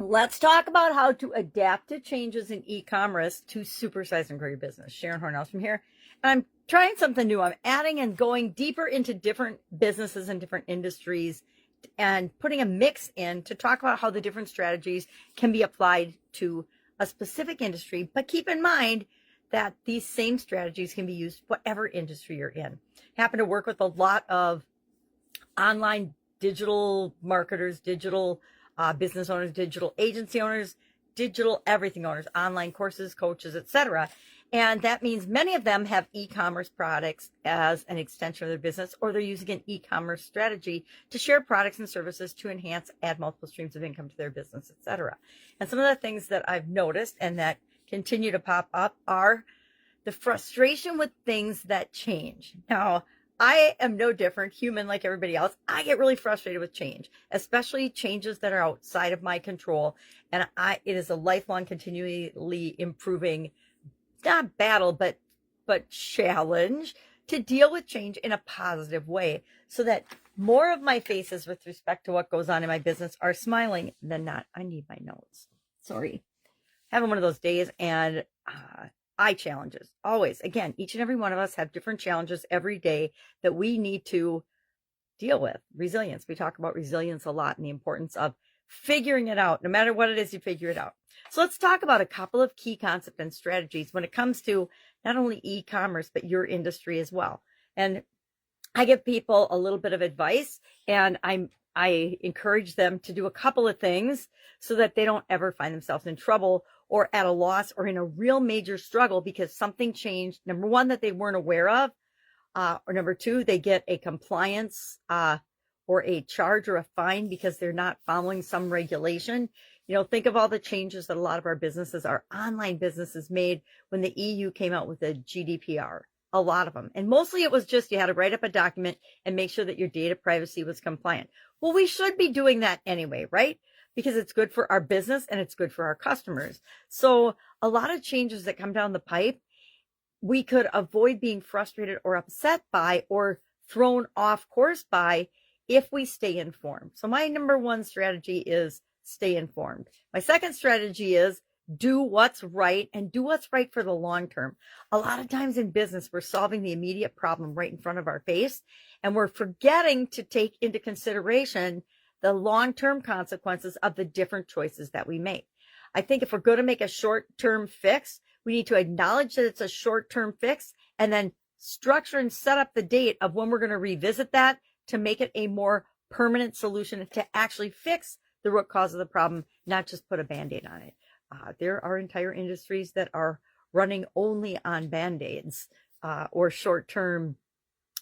Let's talk about how to adapt to changes in e-commerce to supersize and grow your business. Sharon Horne-Ellstrom here. And I'm trying something new. I'm adding and going deeper into different businesses and different industries and putting a mix in to talk about how the different strategies can be applied to a specific industry. But keep in mind that these same strategies can be used whatever industry you're in. I happen to work with a lot of online digital marketers, digital business owners, digital agency owners, digital everything owners, online courses, coaches, etc. And that means many of them have e-commerce products as an extension of their business, or they're using an e-commerce strategy to share products and services to enhance, add multiple streams of income to their business, etc. And some of the things that I've noticed and that continue to pop up are the frustration with things that change. Now, I am no different, human like everybody else. I get really frustrated with change, especially changes that are outside of my control. And it is a lifelong, continually improving, not battle, but challenge to deal with change in a positive way so that more of my faces with respect to what goes on in my business are smiling than not. I need my notes. Sorry. Having one of those days, and challenges always. Again, each and every one of us have different challenges every day that we need to deal with. Resilience. We talk about resilience a lot and the importance of figuring it out. No matter what it is, you figure it out. So let's talk about a couple of key concepts and strategies when it comes to not only e-commerce, but your industry as well. And I give people a little bit of advice, and I encourage them to do a couple of things so that they don't ever find themselves in trouble or at a loss or in a real major struggle because something changed. Number one, that they weren't aware of, or number two, they get a compliance or a charge or a fine because they're not following some regulation. You know, think of all the changes that a lot of our businesses, our online businesses, made when the EU came out with the GDPR. A lot of them. And mostly it was just you had to write up a document and make sure that your data privacy was compliant. Well, we should be doing that anyway, right? Because it's good for our business and it's good for our customers. So a lot of changes that come down the pipe, we could avoid being frustrated or upset by or thrown off course by if we stay informed. So my number one strategy is stay informed. My second strategy is do what's right and do what's right for the long term. A lot of times in business, we're solving the immediate problem right in front of our face, and we're forgetting to take into consideration the long-term consequences of the different choices that we make. I think if we're going to make a short-term fix, we need to acknowledge that it's a short-term fix and then structure and set up the date of when we're going to revisit that to make it a more permanent solution to actually fix the root cause of the problem, not just put a Band-Aid on it. There are entire industries that are running only on Band-Aids or short-term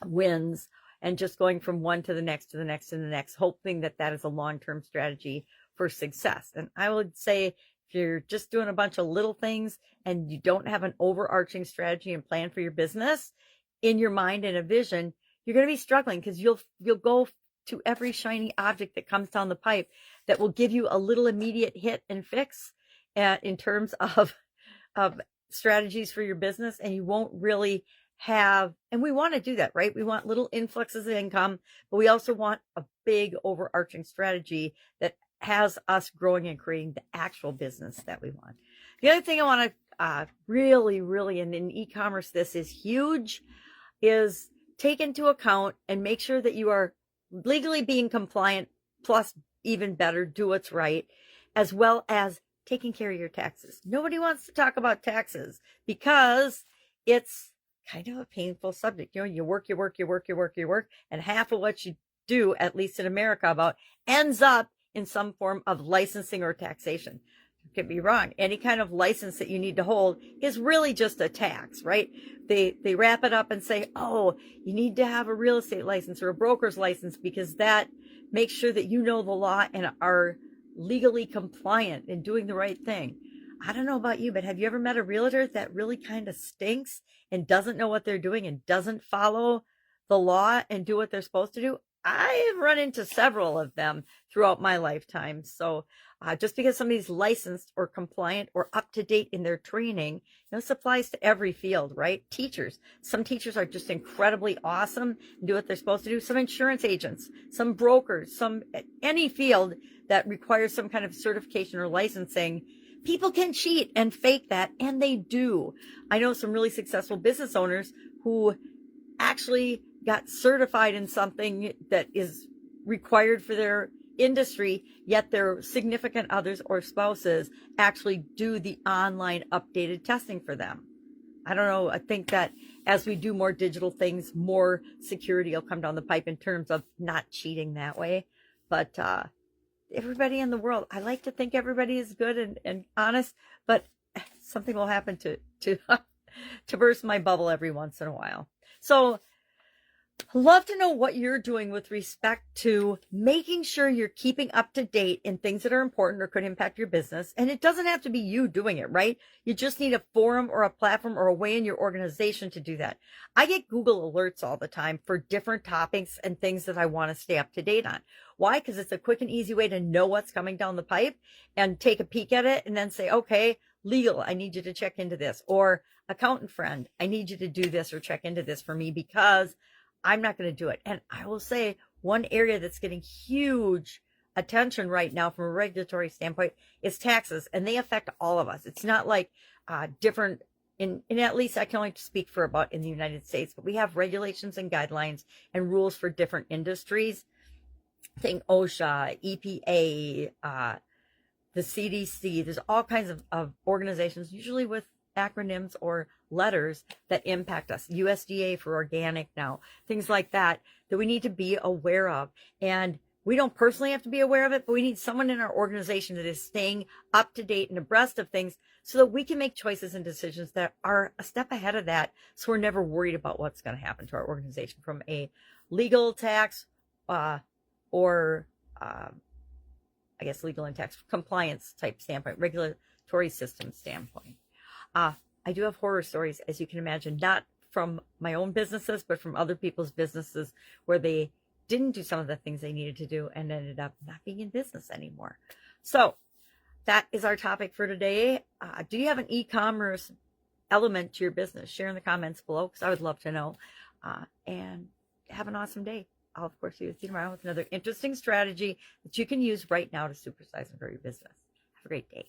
wins and just going from one to the next to the next to the next, hoping that that is a long-term strategy for success. And I would say if you're just doing a bunch of little things and you don't have an overarching strategy and plan for your business in your mind and a vision, you're going to be struggling because you'll go to every shiny object that comes down the pipe that will give you a little immediate hit and fix in terms of strategies for your business, and you won't really have, and we want to do that, right? We want little influxes of income, but we also want a big overarching strategy that has us growing and creating the actual business that we want. The other thing I want to really, and in e-commerce, this is huge, is take into account and make sure that you are legally being compliant, plus even better, do what's right, as well as taking care of your taxes. Nobody wants to talk about taxes because it's kind of a painful subject. You know, you work, and half of what you do, at least in America, about ends up in some form of licensing or taxation. Don't get me wrong. Any kind of license that you need to hold is really just a tax, right? They wrap it up and say, oh, you need to have a real estate license or a broker's license because that makes sure that you know the law and are legally compliant and doing the right thing. I don't know about you, but have you ever met a realtor that really kind of stinks and doesn't know what they're doing and doesn't follow the law and do what they're supposed to do? I've run into several of them throughout my lifetime. So just because somebody's licensed or compliant or up to date in their training, this applies to every field, right? Teachers. Some teachers are just incredibly awesome and do what they're supposed to do. Some insurance agents, some brokers, any field that requires some kind of certification or licensing. People can cheat and fake that, and they do. I know some really successful business owners who actually got certified in something that is required for their industry, yet their significant others or spouses actually do the online updated testing for them. I don't know. I think that as we do more digital things, more security will come down the pipe in terms of not cheating that way. But everybody in the world, I like to think everybody is good and honest, but something will happen to to burst my bubble every once in a while. So love to know what you're doing with respect to making sure you're keeping up to date in things that are important or could impact your business. And it doesn't have to be you doing it, right? You just need a forum or a platform or a way in your organization to do that. I get Google alerts all the time for different topics and things that I want to stay up to date on. Why? Because it's a quick and easy way to know what's coming down the pipe and take a peek at it and then say, okay, legal, I need you to check into this. Or accountant friend, I need you to do this or check into this for me because I'm not going to do it. And I will say one area that's getting huge attention right now from a regulatory standpoint is taxes, and they affect all of us. It's not like different in at least I can only speak for about in the United States, but we have regulations and guidelines and rules for different industries. Think OSHA, EPA, the CDC. There's all kinds of organizations, usually with acronyms or letters that impact us. USDA for organic now, things like that we need to be aware of. And we don't personally have to be aware of it, but we need someone in our organization that is staying up to date and abreast of things so that we can make choices and decisions that are a step ahead of that. So we're never worried about what's going to happen to our organization from a legal, tax, or I guess legal and tax compliance type standpoint, regulatory system standpoint. I do have horror stories, as you can imagine, not from my own businesses, but from other people's businesses where they didn't do some of the things they needed to do and ended up not being in business anymore. So that is our topic for today. Do you have an e-commerce element to your business? Share in the comments below because I would love to know. And have an awesome day. I'll, of course, see you tomorrow with another interesting strategy that you can use right now to supersize and grow your business. Have a great day.